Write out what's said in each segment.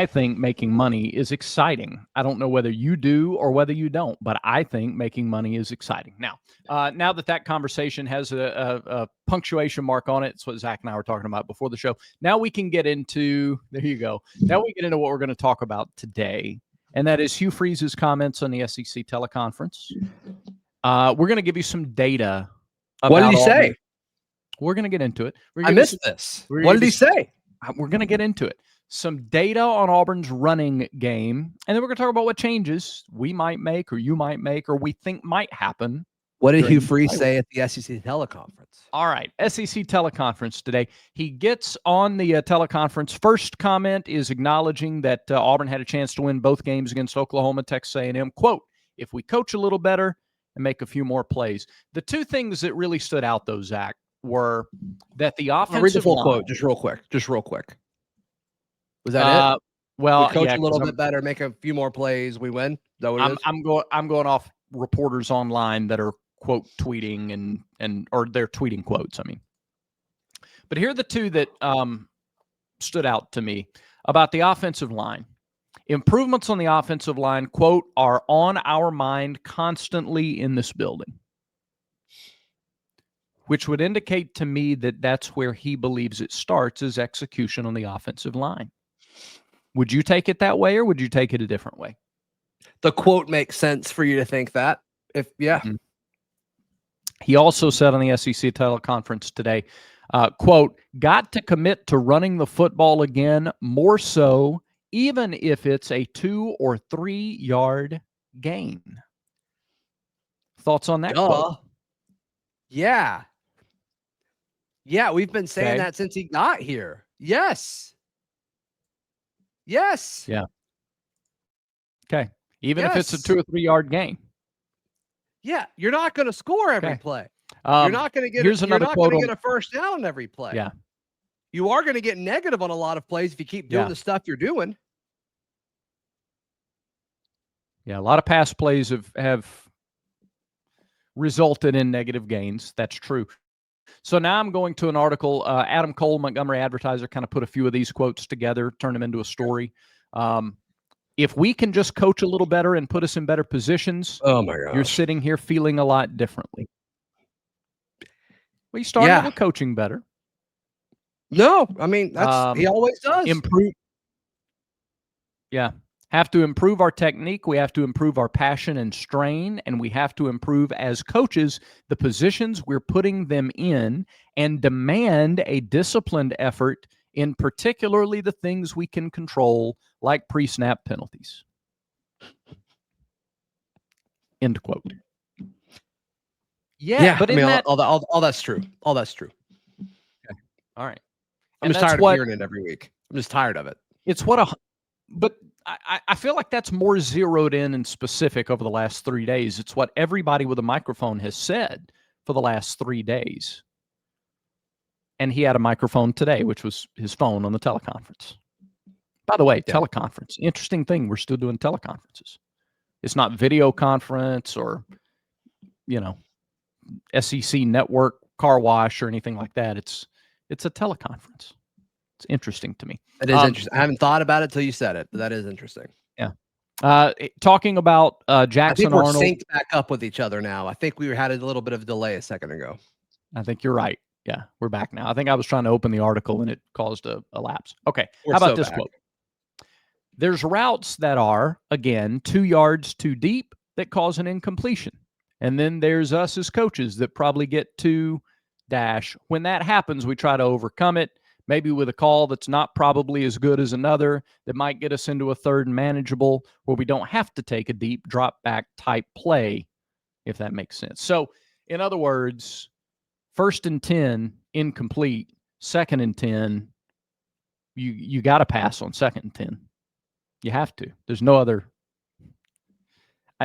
I think making money is exciting. I don't know whether you do or whether you don't, but I think making money is exciting. Now, now that conversation has a punctuation mark on it, it's what Zach and I were talking about before the show. Now we can get into, there you go. Now we get into what we're going to talk about today, and that is Hugh Freeze's comments on the SEC teleconference. We're going to give you some data. What did he say? We're going to get into it. I missed this. What did he say? We're going to get into it. Some data on Auburn's running game, and then we're going to talk about what changes we might make or you might make or we think might happen. What did Hugh Freeze say at the SEC teleconference? All right, SEC teleconference today. He gets on the teleconference. First comment is acknowledging that Auburn had a chance to win both games against Oklahoma, Texas A&M. Quote, "If we coach a little better and make a few more plays." The two things that really stood out, though, Zach, were that the offensive I'll read the full line, quote just real quick. Was that it? Well, we coach a little bit better, make a few more plays, we win. Is that what it is? I'm going off reporters online that are quote tweeting or they're tweeting quotes. I mean, but here are the two that stood out to me about the offensive line. Improvements on the offensive line, quote, "are on our mind constantly in this building," which would indicate to me that that's where he believes it starts, is execution on the offensive line. Would you take it that way, or would you take it a different way? The quote makes sense for you to think that. Mm-hmm. He also said on the SEC teleconference today, quote, "got to commit to running the football again, more so, even if it's a 2 or 3 yard gain." Thoughts on that quote? Yeah. Yeah, we've been saying that since he got here. Yes. Yeah. Okay. Even if it's a 2 or 3 yard gain. Yeah, you're not going to score every play. You're not going to get. You're not going to get a first down every play. Yeah. You are going to get negative on a lot of plays if you keep doing the stuff you're doing. Yeah, a lot of pass plays have resulted in negative gains. That's true. So now I'm going to an article. Adam Cole, Montgomery Advertiser, kind of put a few of these quotes together, turned them into a story. If we can just coach a little better and put us in better positions, oh my gosh, you're sitting here feeling a lot differently. Well, you started with coaching better. No, I mean, that's he always does. Improve. Yeah. Have to improve our technique. We have to improve our passion and strain, and we have to improve as coaches the positions we're putting them in and demand a disciplined effort in particularly the things we can control, like pre-snap penalties. End quote. Yeah, but I mean, all that's true. All that's true. Okay. All right. I'm just tired of hearing it every week. I'm just tired of it. It's but I feel like that's more zeroed in and specific over the last 3 days. It's what everybody with a microphone has said for the last 3 days. And he had a microphone today, which was his phone on the teleconference. By the way, teleconference. Interesting thing, we're still doing teleconferences. It's not video conference or, SEC network car wash or anything like that. It's a teleconference. It's interesting to me. It is interesting. I haven't thought about it till you said it, but that is interesting. Yeah. Talking about Jackson I think we're Arnold. synced back up with each other now. I think we had a little bit of a delay a second ago. I think you're right. Yeah, we're back now. I think I was trying to open the article and it caused a lapse. Okay. How about this quote? "There's routes that are, again, 2 yards too deep that cause an incompletion. And then there's us as coaches that probably get to dash. When that happens, we try to overcome it, maybe with a call that's not probably as good as another that might get us into a third and manageable where we don't have to take a deep drop back type play," if that makes sense. So, in other words, 1st and 10, incomplete. 2nd and 10, you got to pass on 2nd and 10. You have to. There's no other.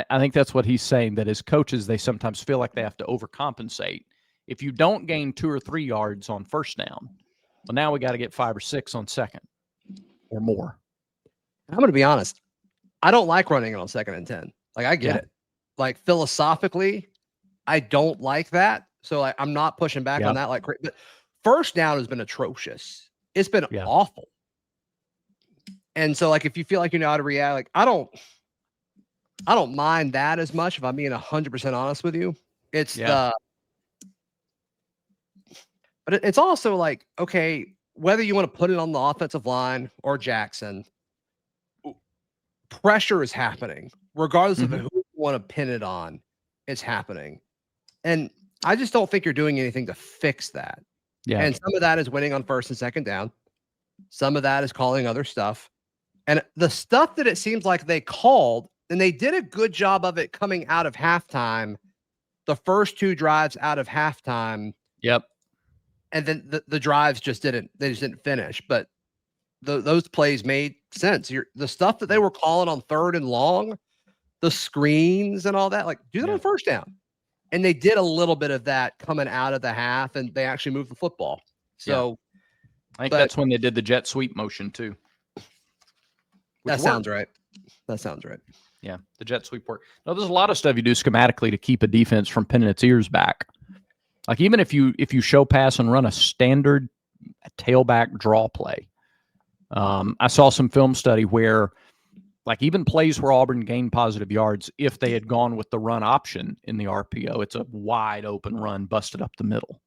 I think that's what he's saying, that as coaches, they sometimes feel like they have to overcompensate. If you don't gain 2 or 3 yards on first down, well, now we got to get 5 or 6 on second or more. I'm going to be honest. I don't like running it on 2nd and 10. Like, I get it. Like, philosophically, I don't like that. So, like, I'm not pushing back on that. But first down has been atrocious. It's been awful. And so, like, if you feel like you know how to react, like, I don't mind that as much if I'm being 100% honest with you. It's Yeah. but it's also like, okay, whether you want to put it on the offensive line or Jackson, pressure is happening, regardless of who you want to pin it on. It's happening. And I just don't think you're doing anything to fix that. Yeah. And some of that is winning on first and second down. Some of that is calling other stuff. And the stuff that it seems like they called, and they did a good job of it coming out of halftime, the first 2 drives out of halftime. Yep. And then the drives just didn't finish. But those plays made sense. The stuff that they were calling on third and long, the screens and all that, like, do that on first down. And they did a little bit of that coming out of the half, and they actually moved the football. So I think that's when they did the jet sweep motion too. That sounds right. That sounds right. Yeah, the jet sweep work. No, there's a lot of stuff you do schematically to keep a defense from pinning its ears back. Like even if you show pass and run a standard tailback draw play. I saw some film study where, like, even plays where Auburn gained positive yards, if they had gone with the run option in the RPO, it's a wide open run, busted up the middle.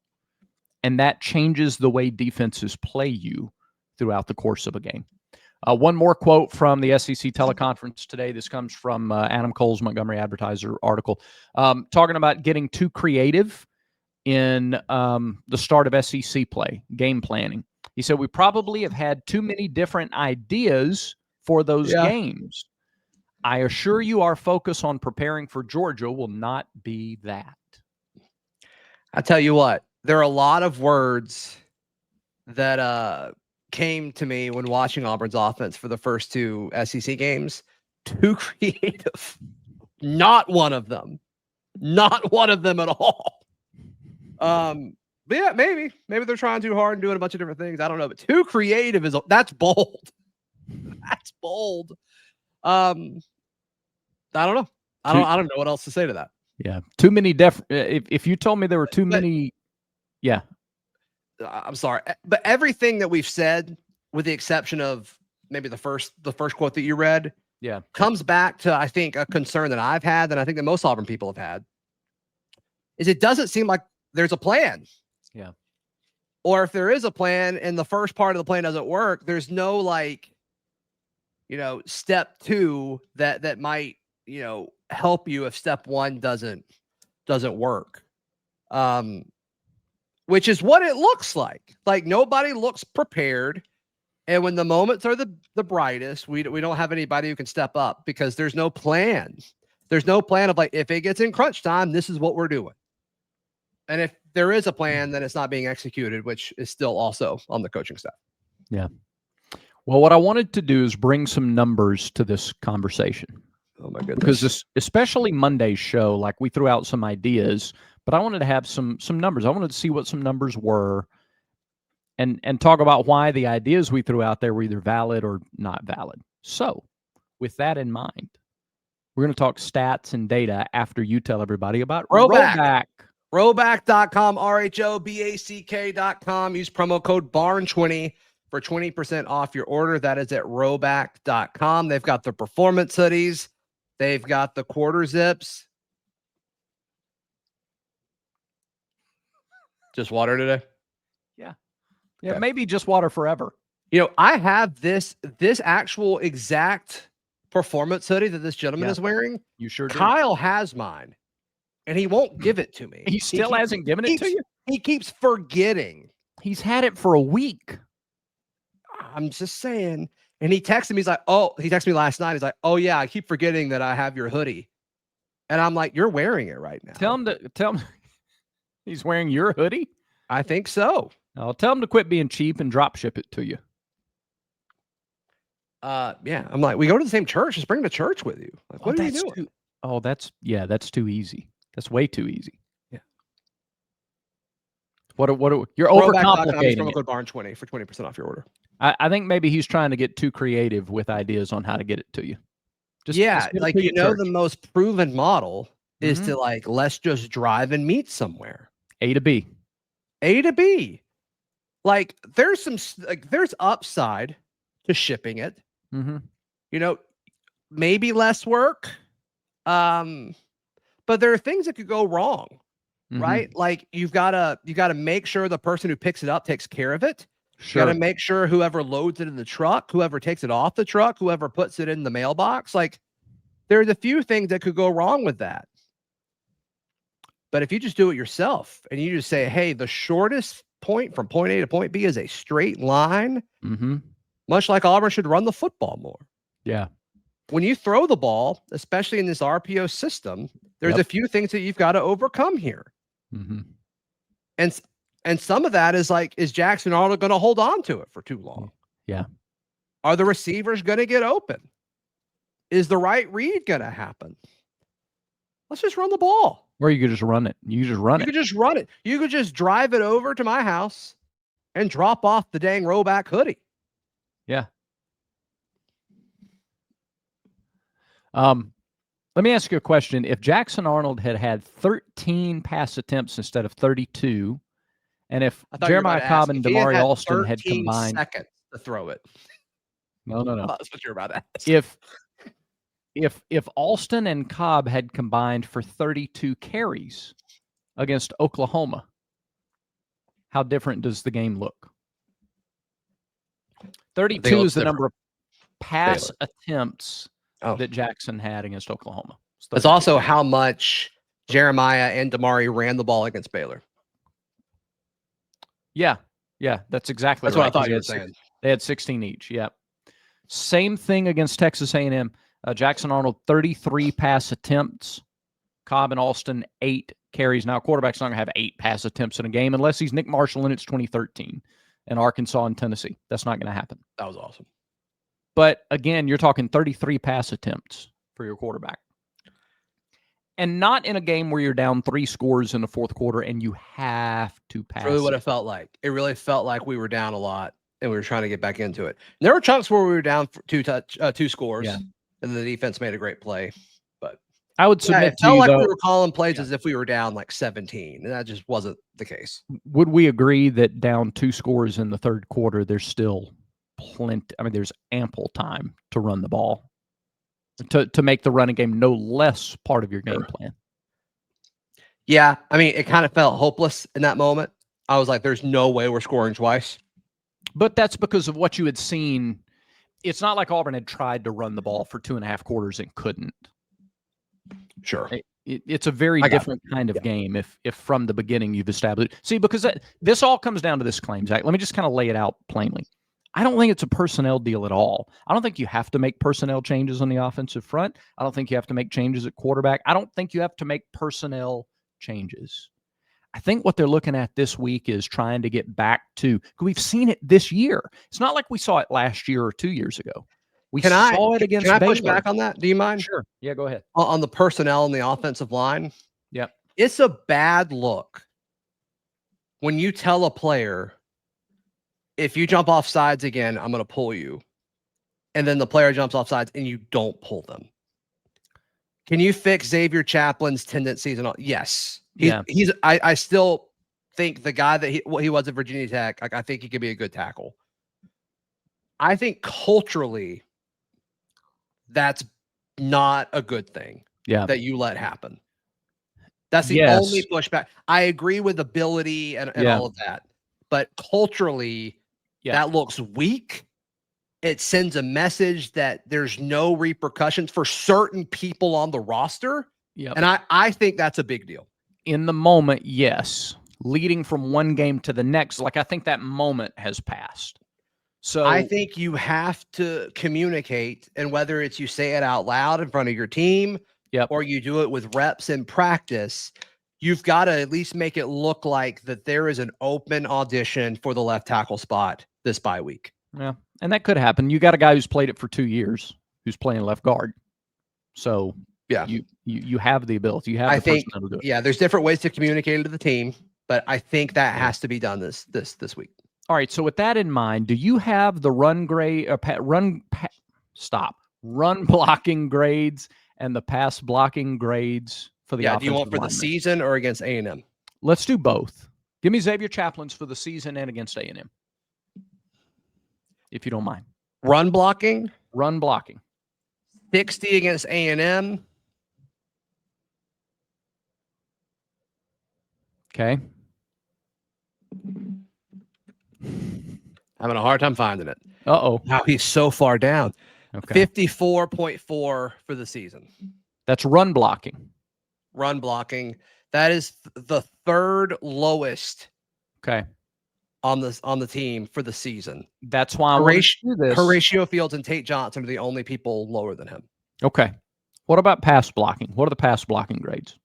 And that changes the way defenses play you throughout the course of a game. One more quote from the SEC teleconference today. This comes from Adam Cole's Montgomery Advertiser article, talking about getting too creative in the start of SEC play, game planning. He said, we probably have had too many different ideas for those games. I assure you our focus on preparing for Georgia will not be that. I tell you what, there are a lot of words that came to me when watching Auburn's offense for the first 2 SEC games. Too creative. Not one of them. Not one of them at all. But yeah, maybe they're trying too hard and doing a bunch of different things. I don't know, but too creative that's bold. That's bold. I don't know. I don't know what else to say to that. Yeah, too many if you told me there were too many, yeah. I'm sorry, but everything that we've said, with the exception of maybe the first quote that you read, comes back to, I think, a concern that I've had, and I think that most Auburn people have had, is it doesn't seem like there's a plan. Yeah. Or if there is a plan and the first part of the plan doesn't work, there's no, like, step 2 that might, help you if step 1 doesn't work. Which is what it looks like. Like, nobody looks prepared. And when the moments are the brightest, we don't have anybody who can step up because there's no plan. There's no plan of, like, if it gets in crunch time, this is what we're doing. And if there is a plan, then it's not being executed, which is still also on the coaching staff. Yeah. Well, what I wanted to do is bring some numbers to this conversation. Oh my goodness. Because especially Monday's show, like, we threw out some ideas, but I wanted to have some numbers. I wanted to see what some numbers were and talk about why the ideas we threw out there were either valid or not valid. So with that in mind, we're going to talk stats and data after you tell everybody about Rhoback. Rhoback.com, RHOBACK.com. Use promo code BARN20 for 20% off your order. That is at Rhoback.com. They've got the performance hoodies. They've got the quarter zips. Just water today? Yeah. Yeah, okay. Maybe just water forever. I have this actual exact performance hoodie that this gentleman is wearing. You sure do. Kyle has mine, and he won't give it to me. He still hasn't given it to you? He keeps forgetting. He's had it for a week. I'm just saying. And he texted me. He texted me last night. He's like, oh, yeah, I keep forgetting that I have your hoodie. And I'm like, you're wearing it right now. Tell him he's wearing your hoodie? I think so. I'll tell him to quit being cheap and drop ship it to you. Yeah. I'm like, we go to the same church. Just bring it to church with you. Like, what are you doing? That's too easy. That's way too easy. Yeah. What you're overcomplicating. Promo code BARN20 for 20% off your order. I think maybe he's trying to get too creative with ideas on how to get it to you. Like, the most proven model is to, like, let's just drive and meet somewhere. A to B. Like, there's upside to shipping it. You know, maybe less work. But there are things that could go wrong, right? Like you gotta make sure the person who picks it up takes care of it. Sure. You gotta make sure whoever loads it in the truck, whoever takes it off the truck, whoever puts it in the mailbox, like there's a few things that could go wrong with that. But if you just do it yourself and you just say, hey, the shortest point from point A to point B is a straight line, much like Auburn should run the football more. Yeah. When you throw the ball, especially in this RPO system, there's a few things that you've got to overcome here. And some of that is like, is Jackson Arnold going to hold on to it for too long? Yeah. Are the receivers going to get open? Is the right read going to happen? Let's just run the ball. Or you could just run it. You just run it. You could just run it. You could just drive it over to my house and drop off the dang Rhoback hoodie. Yeah. Let me ask you a question. If Jackson Arnold had 13 pass attempts instead of 32, and if Jeremiah Cobb and Damari Alston had combined seconds to throw it. No. That's what you're about to ask. If Alston and Cobb had combined for 32 carries against Oklahoma, how different does the game look? 32 is the number of pass attempts that Jackson had against Oklahoma. It's also how much Jeremiah and Damari ran the ball against Baylor. Yeah, that's exactly that's right. What I thought you were saying. They had 16 each. Yeah, same thing against Texas A&M. Jackson Arnold 33 pass attempts. Cobb and Alston 8 carries. Now, a quarterback's not going to have 8 pass attempts in a game unless he's Nick Marshall and it's 2013 and Arkansas and Tennessee. That's not going to happen. That was awesome. But again, you're talking 33 pass attempts for your quarterback. And not in a game where you're down 3 scores in the fourth quarter and you have to pass. Really what it felt like. It really felt like we were down a lot and we were trying to get back into it. And there were chunks where we were down for 2 scores. Yeah. And the defense made a great play. But I would submit it felt like we were calling plays as if we were down like 17. And that just wasn't the case. Would we agree that down 2 scores in the third quarter, there's still plenty? I mean, there's ample time to run the ball, to make the running game no less part of your game plan. Yeah. I mean, it kind of felt hopeless in that moment. I was like, there's no way we're scoring twice. But that's because of what you had seen. It's not like Auburn had tried to run the ball for 2.5 quarters and couldn't. Sure. It's a very different kind of game if from the beginning you've established. See, because this all comes down to this claim, Zach. Let me just kind of lay it out plainly. I don't think it's a personnel deal at all. I don't think you have to make personnel changes on the offensive front. I don't think you have to make changes at quarterback. I don't think you have to make personnel changes. I think what they're looking at this week is trying to get back to, we've seen it this year. It's not like we saw it last year or 2 years ago. We saw it against Baylor. Can I push back on that? Do you mind? Sure. Yeah, go ahead. On the personnel and the offensive line. Yep. It's a bad look when you tell a player, if you jump off sides again, I'm going to pull you. And then the player jumps off sides and you don't pull them. Can you fix Xavier Chaplin's tendencies and all? Yes. I still think the guy that he was at Virginia Tech, I think he could be a good tackle. I think culturally, that's not a good thing. Yeah. That you let happen. That's the only pushback. I agree with ability and all of that. But culturally, that looks weak. It sends a message that there's no repercussions for certain people on the roster. Yep. And I think that's a big deal. In the moment, yes. Leading from one game to the next, like I think that moment has passed. So I think you have to communicate, and whether it's you say it out loud in front of your team or you do it with reps in practice, you've got to at least make it look like that there is an open audition for the left tackle spot this bye week. Yeah, and that could happen. You got a guy who's played it for 2 years who's playing left guard. So you have the ability. You have the personnel to do it. Yeah, there's different ways to communicate it to the team, but I think that has to be done this week. All right. So with that in mind, do you have the run blocking grades and the pass blocking grades for the offensive do you want for linemen? The season or against A&M? Let's do both. Give me Xavier Chaplin's for the season and against A&M, if you don't mind. Run blocking, Run blocking. 60 against A&M. Okay. Having a hard time finding it. Uh-oh. Wow, he's so far down. Okay. 54.4 for the season. That's run blocking. Run blocking. That is the third lowest. Okay. On the team for the season. That's why I want to do this. Horatio Fields and Tate Johnson are the only people lower than him. Okay. What about pass blocking? What are the pass blocking grades?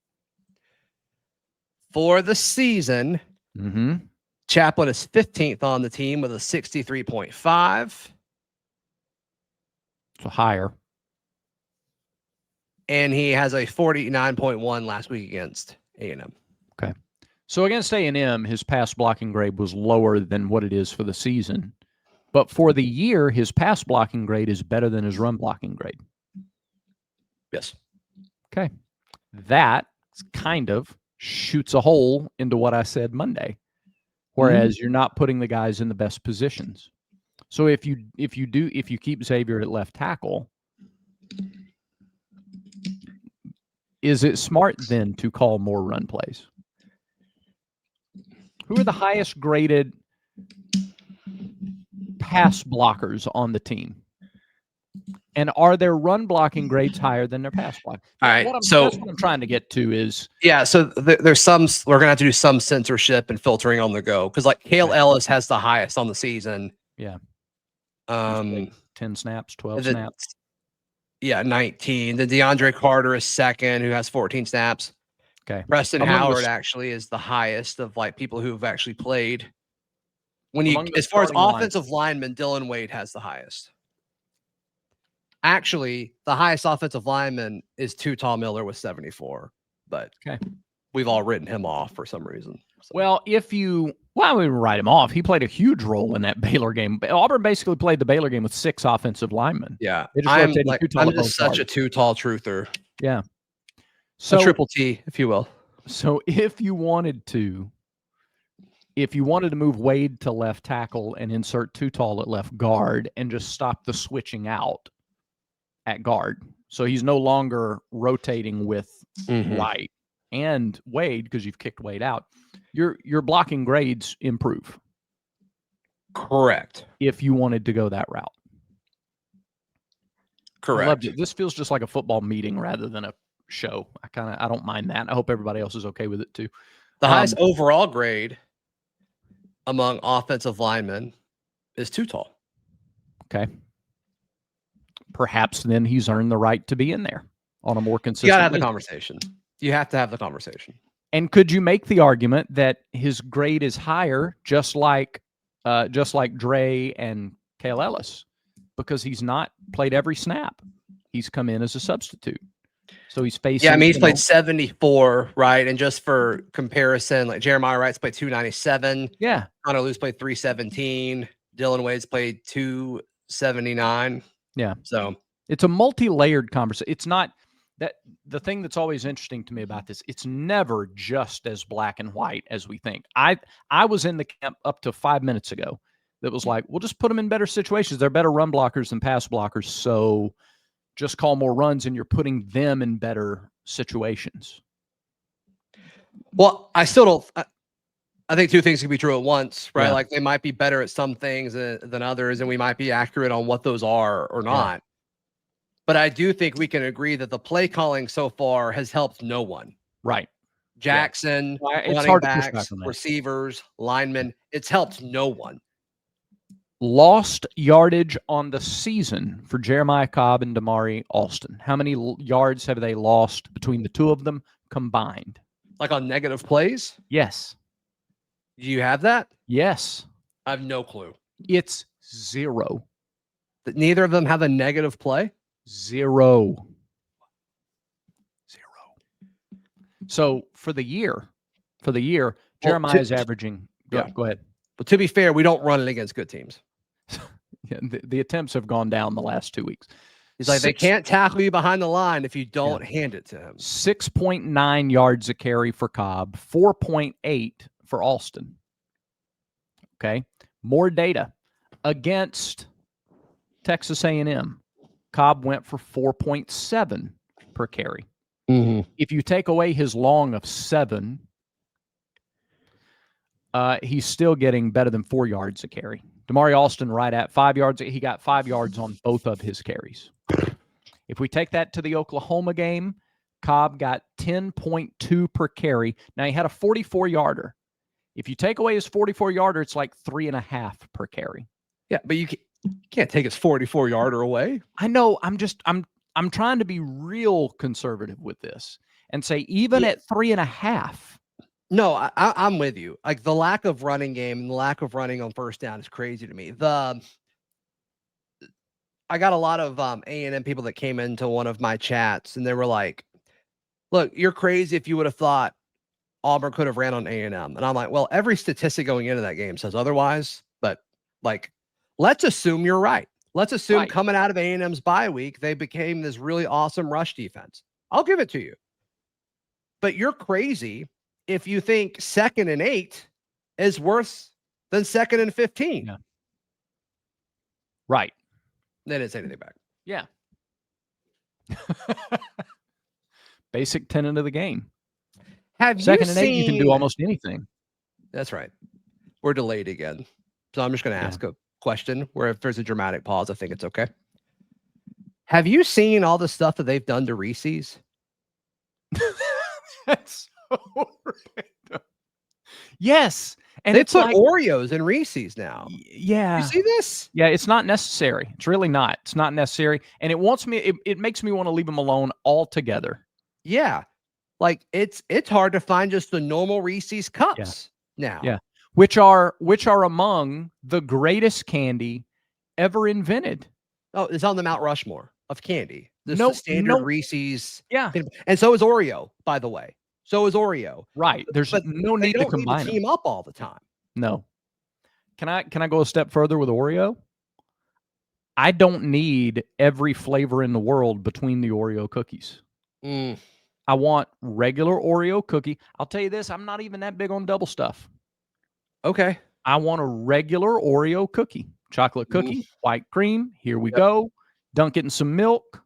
For the season, Chaplin is 15th on the team with a 63.5. So higher. And he has a 49.1 last week against A&M. Okay. So against A&M, his pass blocking grade was lower than what it is for the season. But for the year, his pass blocking grade is better than his run blocking grade. Yes. Okay. That kind of shoots a hole into what I said Monday. Whereas you're not putting the guys in the best positions. So if you keep Xavier at left tackle, is it smart then to call more run plays? Who are the highest graded pass blockers on the team? And are their run blocking grades higher than their pass block? All right. That's what I'm trying to get to is. Yeah. So there's some, we're going to have to do some censorship and filtering on the go. Cause like Cale Ellis has the highest on the season. Yeah. 10 snaps, 12 snaps. Yeah. 19. Then DeAndre Carter is second, who has 14 snaps. Okay. Preston Howard actually is the highest of like people who've actually played. As far as offensive linemen, Dylan Wade has the highest. Actually, the highest offensive lineman is Tutal Miller with 74, but we've all written him off for some reason. So. Well, we wouldn't write him off. He played a huge role in that Baylor game. Auburn basically played the Baylor game with 6 offensive linemen. Yeah, I'm just such a Tutal truther. Yeah. So a triple T, if you will. So if you wanted to move Wade to left tackle and insert Tutal at left guard and just stop the switching out at guard, so he's no longer rotating with Wright and Wade because you've kicked Wade out, your blocking grades improve. Correct. If you wanted to go that route. Correct. I loved it. This feels just like a football meeting rather than a show. I don't mind that. I hope everybody else is okay with it too. The highest overall grade among offensive linemen is Tutal. Okay. Perhaps then he's earned the right to be in there on a more consistent. You gotta have the conversation. You have to have the conversation. And could you make the argument that his grade is higher, just like Dre and Cale Ellis, because he's not played every snap. He's come in as a substitute. So he's facing. Yeah, I mean, he's played 74, right? And just for comparison, like Jeremiah Wright's played 297. Yeah. Connor Lewis played 317. Dylan Wade's played 279. Yeah. So it's a multi-layered conversation. It's not that the thing that's always interesting to me about this, it's never just as black and white as we think. I was in the camp up to 5 minutes ago that was like, we'll just put them in better situations. They're better run blockers than pass blockers. So just call more runs and you're putting them in better situations. Well, I still don't. I think two things can be true at once, right? Yeah. Like they might be better at some things than others, and we might be accurate on what those are or not. Yeah. But I do think we can agree that the play calling so far has helped no one. Right. Jackson, running backs, receivers, linemen. It's helped no one. Lost yardage on the season for Jeremiah Cobb and Damari Alston. How many yards have they lost between the two of them combined? Like on negative plays? Yes. Do you have that? Yes. I have no clue. It's 0. Neither of them have a negative play? 0. So for the year, Jeremiah is averaging. Go ahead. But to be fair, we don't run it against good teams. Yeah, the attempts have gone down the last 2 weeks. He's like, they can't tackle you behind the line if you don't hand it to him. 6.9 yards a carry for Cobb, 4.8 for Alston. Okay. More data against Texas A&M. Cobb went for 4.7 per carry. Mm-hmm. If you take away his long of 7, he's still getting better than 4 yards a carry. Damari Alston right at 5 yards. He got 5 yards on both of his carries. If we take that to the Oklahoma game, Cobb got 10.2 per carry. Now, he had a 44-yarder. If you take away his 44-yarder, it's like 3.5 per carry. Yeah, but you can't take his 44-yarder away. I know. I'm trying to be real conservative with this and say even at 3.5. No, I'm with you. Like the lack of running game and the lack of running on first down is crazy to me. I got a lot of A&M people that came into one of my chats and they were like, "Look, you're crazy if you would have thought Auburn could have ran on A&M." And I'm like, "Well, every statistic going into that game says otherwise, but like let's assume you're right. Let's assume coming out of A&M's bye week, they became this really awesome rush defense. I'll give it to you. But you're crazy if you think 2nd and 8 is worse than 2nd and 15. Yeah. Right. They didn't say anything back. Yeah. Basic tenet of the game. Have 2nd you and 8, you can do almost anything. That's right. We're delayed again. So I'm just going to ask a question where if there's a dramatic pause, I think it's okay. Have you seen all the stuff that they've done to Reese's? That's so random. Yes. And they it's put like Oreos in Reese's now. Yeah. You see this? Yeah, it's not necessary. It's really not. It's not necessary. And it makes me want to leave them alone altogether. Yeah. Like it's hard to find just the normal Reese's cups now. Yeah. Which are among the greatest candy ever invented. Oh, it's on the Mount Rushmore of candy. The standard Reese's. Yeah. And so is Oreo, by the way. So is Oreo. Right. There's no need to combine them. Team up all the time. No. Can I go a step further with Oreo? I don't need every flavor in the world between the Oreo cookies. I want regular Oreo cookie. I'll tell you this, I'm not even that big on double stuff. Okay. I want a regular Oreo cookie. Chocolate cookie, white cream. Here we go. Dunk it in some milk.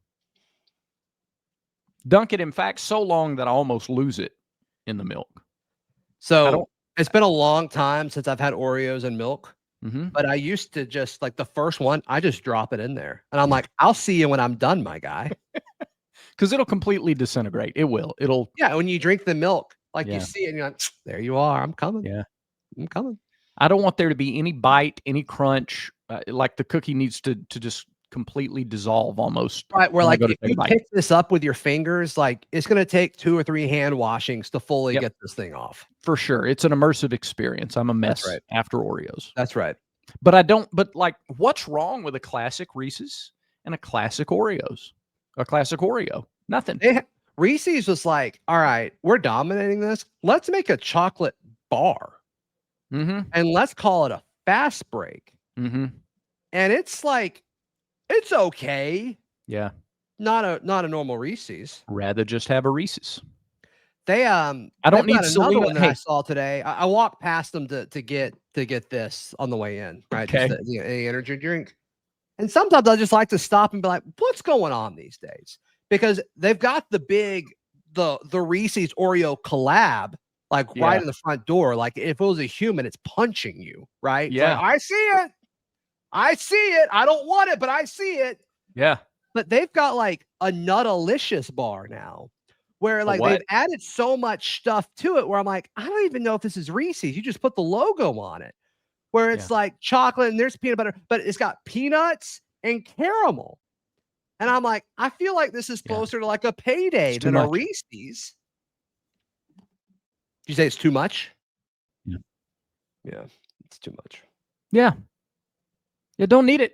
Dunk it, in fact, so long that I almost lose it in the milk. So it's been a long time since I've had Oreos and milk. But I used to just like the first one, I just drop it in there. And I'm like, I'll see you when I'm done, my guy. Because it'll completely disintegrate. It will. Yeah, when you drink the milk, like you see it and you're like, there you are. I'm coming. Yeah. I'm coming. I don't want there to be any bite, any crunch. Like the cookie needs to just completely dissolve almost. Right. Where like if you pick this up with your fingers, like it's going to take 2 or 3 hand washings to fully get this thing off. For sure. It's an immersive experience. I'm a mess after Oreos. That's right. But like what's wrong with a classic Reese's and a classic Oreos? A classic Oreo? Nothing. Reese's was like, all right, we're dominating this. Let's make a chocolate bar. And let's call it a fast break. And it's like, it's okay. Yeah. Not a normal Reese's. Rather just have a Reese's. They I don't need another one that I saw today. I walked past them to get this on the way in, right? Okay. Just the energy drink. And sometimes I just like to stop and be like, what's going on these days? Because they've got the Reese's Oreo collab right in the front door. Like if it was a human, it's punching you, right? Yeah. Like, I see it. I see it. I don't want it, but I see it. Yeah. But they've got like a Nutalicious bar now where like they've added so much stuff to it where I'm like, I don't even know if this is Reese's. You just put the logo on it where it's like chocolate and there's peanut butter, but it's got peanuts and caramel. And I'm like, I feel like this is closer to like a Payday than a Reese's. Did you say it's too much? Yeah. Yeah, it's too much. Yeah. Yeah, don't need it.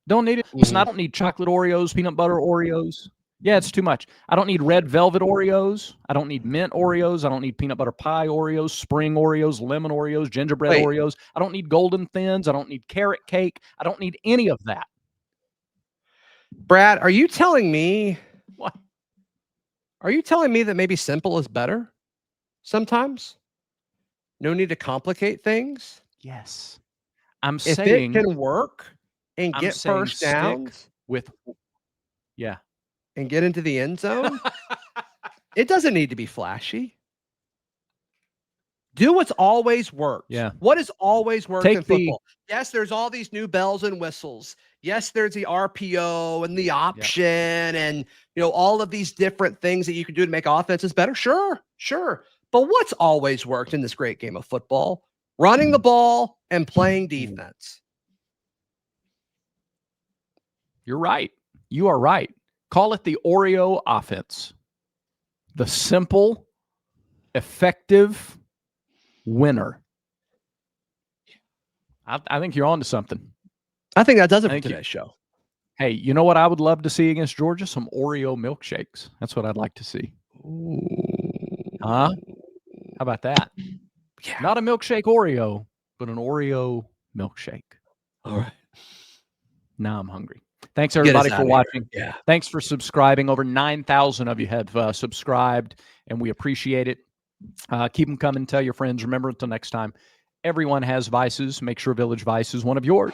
Don't need it. Listen, I don't need chocolate Oreos, peanut butter Oreos. Yeah, it's too much. I don't need red velvet Oreos. I don't need mint Oreos. I don't need peanut butter pie Oreos, spring Oreos, lemon Oreos, gingerbread Oreos. I don't need golden thins. I don't need carrot cake. I don't need any of that. Brad, are you telling me what? Are you telling me that maybe simple is better sometimes? No need to complicate things? Yes. I'm if saying it can work and get first downs with Yeah. and get into the end zone. It doesn't need to be flashy. Do what's always worked. Yeah. What has always worked in football? Yes, there's all these new bells and whistles. Yes, there's the RPO and the option and, all of these different things that you can do to make offenses better. Sure. But what's always worked in this great game of football? Running the ball and playing defense. You're right. You are right. Call it the Oreo offense. The simple, effective winner. I think you're on to something. I think that does it for today's show. Hey, you know what I would love to see against Georgia? Some Oreo milkshakes. That's what I'd like to see. Ooh. Huh? How about that? Yeah. Not a milkshake Oreo, but an Oreo milkshake. All right. Now I'm hungry. Thanks, everybody, for watching. Yeah. Thanks for subscribing. Over 9,000 of you have subscribed, and we appreciate it. Keep them coming. Tell your friends. Remember, until next time, everyone has vices. Make sure Village Vice is one of yours.